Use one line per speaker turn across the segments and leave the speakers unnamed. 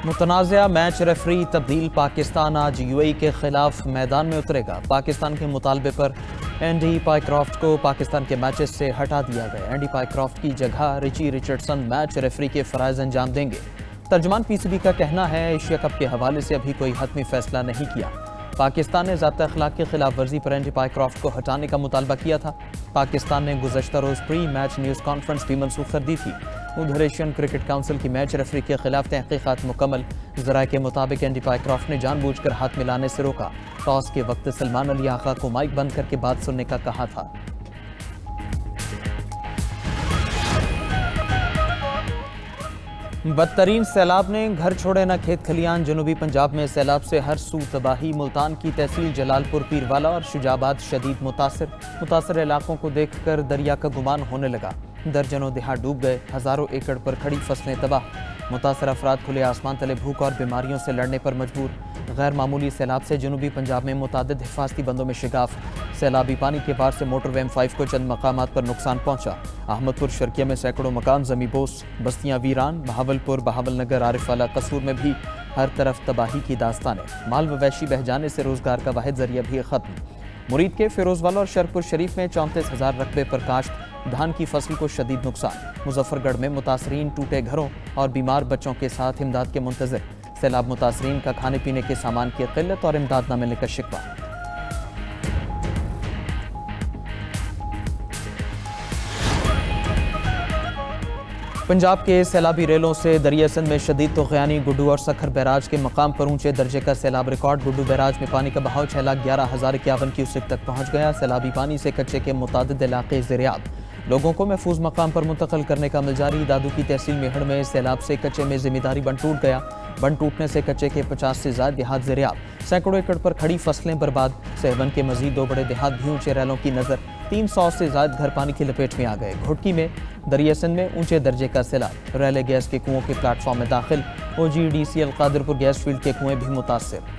متنازع match referee تبدیل، پاکستان آج UAE کے خلاف میدان میں اترے گا۔ پاکستان کے مطالبے پر اینڈی پائیکرافٹ کو پاکستان کے میچز سے ہٹا دیا گیا۔ اینڈی پائیکرافٹ کی جگہ رچی رچرڈسن میچ ریفری کے فرائض انجام دیں گے۔ ترجمان PCB کا کہنا ہے ایشیا کپ کے حوالے سے ابھی کوئی حتمی فیصلہ نہیں کیا۔ پاکستان نے ضابطۂ اخلاق کی خلاف ورزی پر اینڈی پائیکرافٹ کو ہٹانے کا مطالبہ کیا تھا۔ پاکستان نے گزشتہ روز پری میچ نیوز کانفرنس بھی منسوخ کر دی تھی۔ ادھر ایشین کرکٹ کونسل کی میچ ریفری کے خلاف تحقیقات مکمل۔ ذرائع کے مطابق اینڈی پائیکرافٹ نے جان بوجھ کر ہاتھ ملانے سے روکا۔ ٹاس کے وقت سلمان علی آقا کو مائک بند کر کے بات سننے کا کہا تھا۔ بدترین سیلاب نے گھر چھوڑے نہ کھیت کھلیان، جنوبی پنجاب میں سیلاب سے ہر سو تباہی۔ ملتان کی تحصیل جلال پور پیروالا اور شجاعت شدید متاثر علاقوں کو دیکھ کر دریا کا گمان ہونے لگا۔ درجنوں دیہات ڈوب گئے، ہزاروں ایکڑ پر کھڑی فصلیں تباہ۔ متاثر افراد کھلے آسمان تلے بھوک اور بیماریوں سے لڑنے پر مجبور۔ غیر معمولی سیلاب سے جنوبی پنجاب میں متعدد حفاظتی بندوں میں شگاف۔ سیلابی پانی کے پار سے موٹر وے M5 کو چند مقامات پر نقصان پہنچا۔ احمد پور شرکیہ میں سینکڑوں مکان زمیں بوس، بستیاں ویران۔ بہاول پور، بہاول نگر، عارف والا، قصور میں بھی ہر طرف تباہی کی داستانیں۔ مال مویشی بہہ جانے سے روزگار کا واحد ذریعہ بھی ختم۔ مرید کے فیروز والا اور شرپور شریف میں 34,000 رقبے پر کاشت، دھان کی فصل کو شدید نقصان۔ مظفر گڑھ میں متاثرین ٹوٹے گھروں اور بیمار بچوں کے ساتھ امداد کے منتظر۔ سیلاب متاثرین کا کھانے پینے کے سامان کی قلت اور امداد نہ ملنے کا شکوہ۔ پنجاب کے سیلابی ریلوں سے دریا سندھ میں شدید طغیانی۔ گڈو اور سکھر بیراج کے مقام پر اونچے درجے کا سیلاب ریکارڈ۔ گڈو بیراج میں پانی کا بہاؤ 6,11,051 کیوسک تک پہنچ گیا۔ سیلابی پانی سے کچے کے متعدد علاقے زیرآب، لوگوں کو محفوظ مقام پر منتقل کرنے کا عمل جاری۔ دادو کی تحصیل میہڑ میں سیلاب سے کچے میں ذمہ بند ٹوٹ گیا۔ بند ٹوٹنے سے کچے کے 50 سے زائد دیہات زیرآب، سینکڑوں ایکڑ پر کھڑی فصلیں برباد۔ سہون کے مزید 2 بڑے دیہات بھی اونچے ریلوں کی نظر۔ 300 سے زائد گھر پانی کی لپیٹ میں آ گئے۔ گھٹکی میں دریا سندھ میں اونچے درجے کا سیلاب، ریلے گیس کے کنووں کے پلیٹ فارم میں داخل۔ OGDCL قادرپور گیس فیلڈ کے کنویں بھی متاثر۔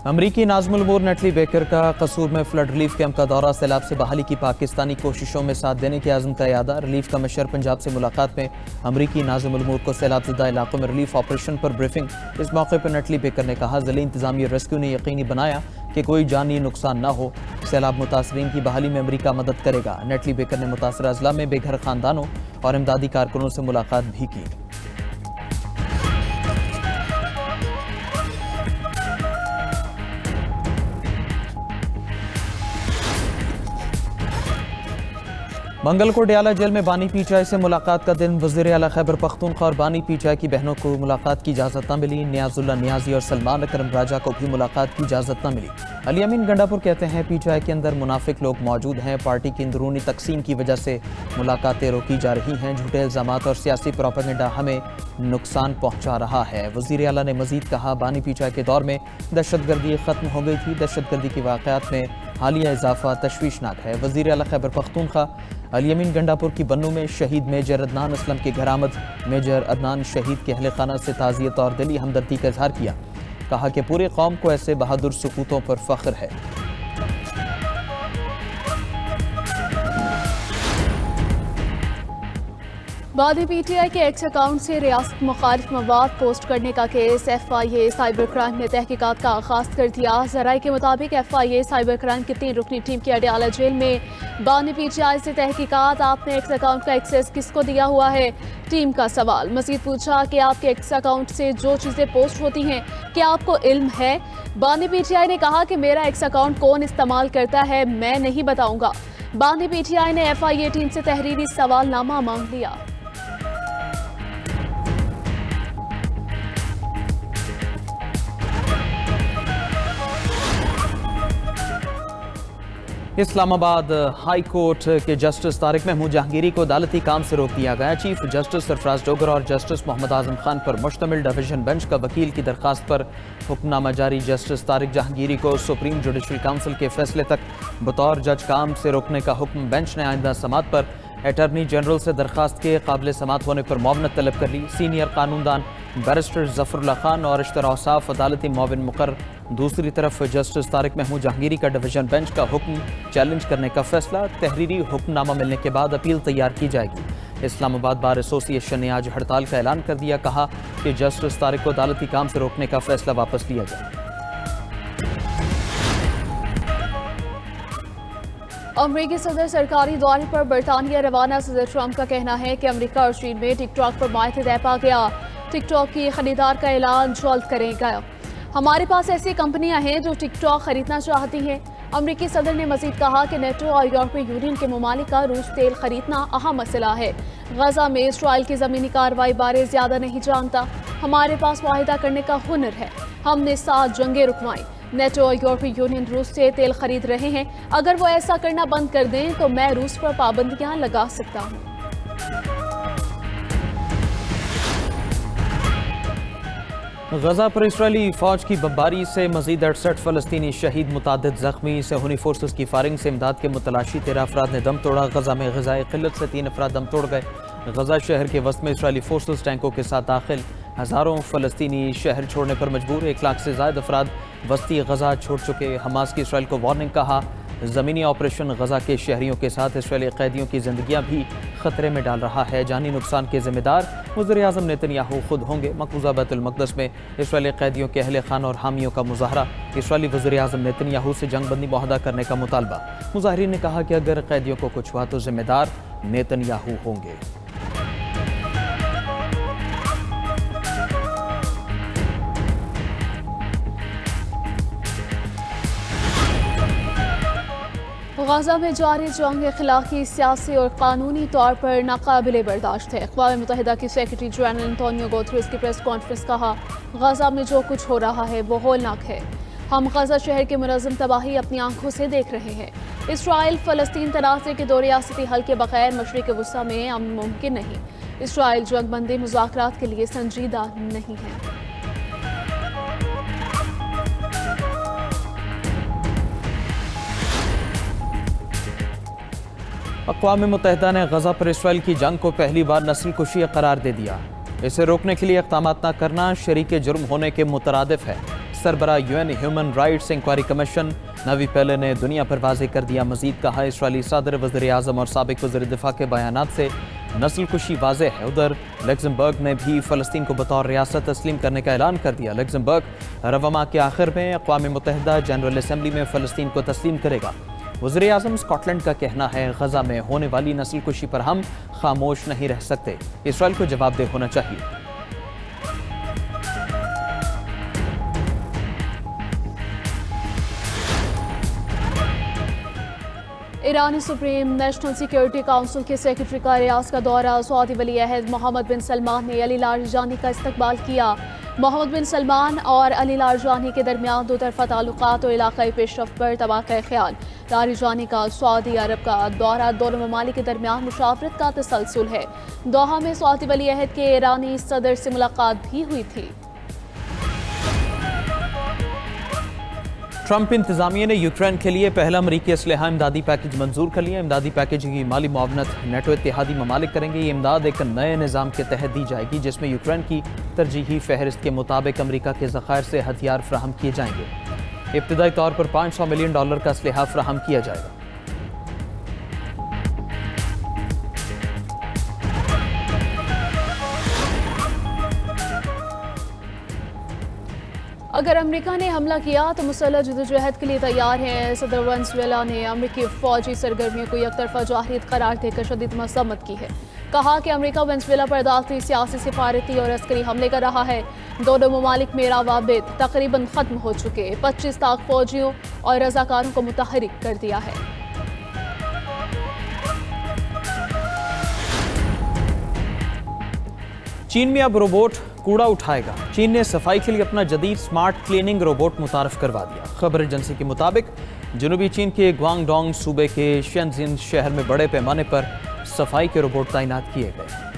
امریکی ناظم الامور نٹلی بیکر کا قصور میں فلڈ ریلیف کیمپ کا دورہ۔ سیلاب سے بحالی کی پاکستانی کوششوں میں ساتھ دینے کے عزم کا اعادہ۔ ریلیف کمشنر پنجاب سے ملاقات میں امریکی ناظم الامور کو سیلاب زدہ علاقوں میں ریلیف آپریشن پر بریفنگ۔ اس موقع پر نٹلی بیکر نے کہا ضلعی انتظامیہ ریسکیو نے یقینی بنایا کہ کوئی جانی نقصان نہ ہو۔ سیلاب متاثرین کی بحالی میں امریکہ مدد کرے گا۔ نٹلی بیکر نے متاثرہ اضلاع میں بے گھر خاندانوں اور امدادی کارکنوں سے ملاقات بھی کی۔ منگل کو ڈیالہ جیل میں بانی پی ٹی آئی سے ملاقات کا دن۔ وزیر اعلیٰ خیبر پختونخوا اور بانی پی ٹی آئی کی بہنوں کو ملاقات کی اجازت نہ ملی۔ نیاز اللہ نیازی اور سلمان اکرم راجہ کو بھی ملاقات کی اجازت نہ ملی۔ علی امین گنڈا پور کہتے ہیں پی ٹی آئی کے اندر منافق لوگ موجود ہیں، پارٹی کی اندرونی تقسیم کی وجہ سے ملاقاتیں روکی جا رہی ہیں، جھوٹے الزامات اور سیاسی پروپیگنڈا ہمیں نقصان پہنچا رہا ہے۔ وزیر اعلیٰ نے مزید کہا بانی پی ٹی آئی کے دور میں دہشت گردی ختم ہو گئی تھی، دہشت گردی کے واقعات میں حالیہ اضافہ تشویشناک ہے۔ وزیر اعلیٰ خیبر پختونخوا علی امین گنڈا پور کی بنو میں شہید میجر عدنان اسلم کی گھر آمد۔ میجر عدنان شہید کے اہل خانہ سے تعزیت اور دلی ہمدردی کا اظہار کیا۔ کہا کہ پورے قوم کو ایسے بہادر سپوتوں پر فخر ہے۔
بانی پی ٹی آئی کے ایکس اکاؤنٹ سے ریاست مخالف مواد پوسٹ کرنے کا کیس۔ FIA سائبر کرائم نے تحقیقات کا آغاز کر دیا۔ ذرائع کے مطابق FIA سائبر کرائم کی 3 رکنی ٹیم کی اڈیالہ جیل میں بانی پی ٹی آئی سے تحقیقات۔ آپ نے ایکس اکاؤنٹ کا ایکسیس کس کو دیا ہوا ہے؟ ٹیم کا سوال۔ مزید پوچھا کہ آپ کے ایکس اکاؤنٹ سے جو چیزیں پوسٹ ہوتی ہیں کیا آپ کو علم ہے؟ بانی پی ٹی آئی نے کہا کہ میرا ایکس اکاؤنٹ کون استعمال کرتا ہے میں نہیں بتاؤں گا۔ بانی پی ٹی آئی نے FIA ٹیم سے تحریری سوال نامہ مانگ لیا۔
اسلام آباد ہائی کورٹ کے جسٹس طارق محمود جہانگیری کو عدالتی کام سے روک دیا گیا۔ چیف جسٹس سرفراز ڈوگر اور جسٹس محمد اعظم خان پر مشتمل ڈویژن بینچ کا وکیل کی درخواست پر حکم نامہ جاری۔ جسٹس طارق جہانگیری کو سپریم جوڈیشل کونسل کے فیصلے تک بطور جج کام سے روکنے کا حکم۔ بینچ نے آئندہ سماعت پر اٹارنی جنرل سے درخواست کے قابل سماعت ہونے پر معاونت طلب کر لی۔ سینئر قانوندان بیرسٹر ظفر اللہ خان اور اشتراء اوصاف عدالتی معاون مقرر۔ دوسری طرف جسٹس طارق محمود جہانگیری کا ڈویژن بینچ کا حکم چیلنج کرنے کا فیصلہ۔ تحریری حکم نامہ ملنے کے بعد اپیل تیار کی جائے گی۔ اسلام آباد بار ایسوسی ایشن نے آج ہڑتال کا اعلان کر دیا، کہا کہ جسٹس طارق کو عدالتی کام سے روکنے کا فیصلہ واپس لیا جائے۔
امریکی صدر سرکاری دورے پر برطانیہ روانہ۔ صدر ٹرمپ کا کہنا ہے کہ امریکہ اور چین میں ٹک ٹاک پر معاہدہ طے پا گیا۔ ٹک ٹاک کی خریدار کا اعلان جلد کرے گا۔ ہمارے پاس ایسی کمپنیاں ہیں جو ٹک ٹاک خریدنا چاہتی ہیں۔ امریکی صدر نے مزید کہا کہ نیٹو اور یورپی یونین کے ممالک کا روس تیل خریدنا اہم مسئلہ ہے۔ غزہ میں اسرائیل کی زمینی کارروائی بارے زیادہ نہیں جانتا۔ ہمارے پاس معاہدہ کرنے کا ہنر ہے۔ ہم نے 7 جنگیں رکوائیں۔ نیٹو اور یورپی یونین روس سے تیل خرید رہے ہیں۔ اگر وہ ایسا کرنا بند کر دیں تو میں روس پر پابندیاں لگا سکتا ہوں۔
غزہ پر اسرائیلی فوج کی بمباری سے مزید 68 فلسطینی شہید، متعدد زخمی۔ سہونی فورسز کی فائرنگ سے امداد کے متلاشی 13 افراد نے دم توڑا۔ غزہ میں غذائی قلت سے 3 افراد دم توڑ گئے۔ غزہ شہر کے وسط میں اسرائیلی فورسز ٹینکوں کے ساتھ داخل، ہزاروں فلسطینی شہر چھوڑنے پر مجبور۔ 1 لاکھ سے زائد افراد وسطی غزہ چھوڑ چکے۔ حماس کی اسرائیل کو وارننگ، کہا زمینی آپریشن غزہ کے شہریوں کے ساتھ اسرائیلی قیدیوں کی زندگیاں بھی خطرے میں ڈال رہا ہے۔ جانی نقصان کے ذمہ دار وزیر اعظم نیتن یاہو خود ہوں گے۔ مقبوضہ بیت المقدس میں اسرائیلی قیدیوں کے اہل خانہ اور حامیوں کا مظاہرہ۔ اسرائیلی وزیر اعظم نیتن یاہو سے جنگ بندی معاہدہ کرنے کا مطالبہ۔ مظاہرین نے کہا کہ اگر قیدیوں کو کچھ ہوا تو ذمہ دار نیتن یاہو ہوں گے۔
غزہ میں جاری جنگ اخلاقی، سیاسی اور قانونی طور پر ناقابل برداشت ہے۔ اقوام متحدہ کی سیکرٹری جنرل انٹونیو گوتریس کی پریس کانفرنس، کہا غزہ میں جو کچھ ہو رہا ہے وہ ہولناک ہے۔ ہم غزہ شہر کی منظم تباہی اپنی آنکھوں سے دیکھ رہے ہیں۔ اسرائیل فلسطین تنازع کے 2 ریاستی حل کے بغیر مشرق وسطی میں امن ممکن نہیں۔ اسرائیل جنگ بندی مذاکرات کے لیے سنجیدہ نہیں ہے۔
اقوام متحدہ نے غزہ پر اسرائیل کی جنگ کو پہلی بار نسل کشی قرار دے دیا۔ اسے روکنے کے لیے اقدامات نہ کرنا شریک جرم ہونے کے مترادف ہے۔ سربراہ UN human rights inquiry commission Navi Pillay نے دنیا پر واضح کر دیا۔ مزید کہا اسرائیلی صدر، وزیر اعظم اور سابق وزیر دفاع کے بیانات سے نسل کشی واضح ہے۔ ادھر لگزمبرگ نے بھی فلسطین کو بطور ریاست تسلیم کرنے کا اعلان کر دیا۔ لگزمبرگ رواں ماہ کے آخر میں اقوام متحدہ جنرل اسمبلی میں فلسطین کو تسلیم کرے گا۔ وزیر اعظم اسکاٹ لینڈ کا کہنا ہے غزہ میں ہونے والی نسل کشی پر ہم خاموش نہیں رہ سکتے۔ اسرائیل کو جواب دہ ہونا چاہیے۔
ایرانی سپریم نیشنل سیکیورٹی کونسل کے سیکرٹری کا ریاض کا دورہ۔ سعودی ولی عہد محمد بن سلمان نے علی لاریجانی کا استقبال کیا۔ محمد بن سلمان اور علی لاریجانی کے درمیان 2 طرفہ تعلقات اور علاقائی پیش رفت پر تبادلہ خیال۔ لاریجانی کا سعودی عرب کا دورہ دونوں ممالک کے درمیان مشاورت کا تسلسل ہے۔ دوحہ میں سعودی ولی عہد کے ایرانی صدر سے ملاقات بھی ہوئی تھی۔
ٹرمپ انتظامیہ نے یوکرین کے لیے پہلا امریکی اسلحہ امدادی پیکج منظور کر لیا۔ امدادی پیکج کی مالی معاونت نیٹو اتحادی ممالک کریں گے۔ یہ امداد ایک نئے نظام کے تحت دی جائے گی جس میں یوکرین کی ترجیحی فہرست کے مطابق امریکہ کے ذخائر سے ہتھیار فراہم کیے جائیں گے۔ ابتدائی طور پر $500 ملین کا اسلحہ فراہم کیا جائے گا۔
اگر امریکہ نے حملہ کیا تو مسلح جدوجہد کے لیے تیار ہیں۔ صدر وینزویلا نے امریکی فوجی سرگرمیوں کو یک طرفہ جارحیت قرار دے کر شدید مذمت کی ہے۔ کہا کہ امریکہ وینزویلا پر عدالتی، سیاسی، سفارتی اور عسکری حملے کر رہا ہے۔ دونوں ممالک میں روابط تقریباً ختم ہو چکے۔ 25 لاکھ فوجیوں اور رضاکاروں کو متحرک کر دیا ہے۔
چین میں اب روبوٹ کوڑا اٹھائے گا۔ چین نے صفائی کے لیے اپنا جدید سمارٹ کلیننگ روبوٹ متعارف کروا دیا۔ خبر ایجنسی کے مطابق جنوبی چین کے گوانگ ڈونگ صوبے کے شینزن شہر میں بڑے پیمانے پر صفائی کے روبوٹ تعینات کیے گئے۔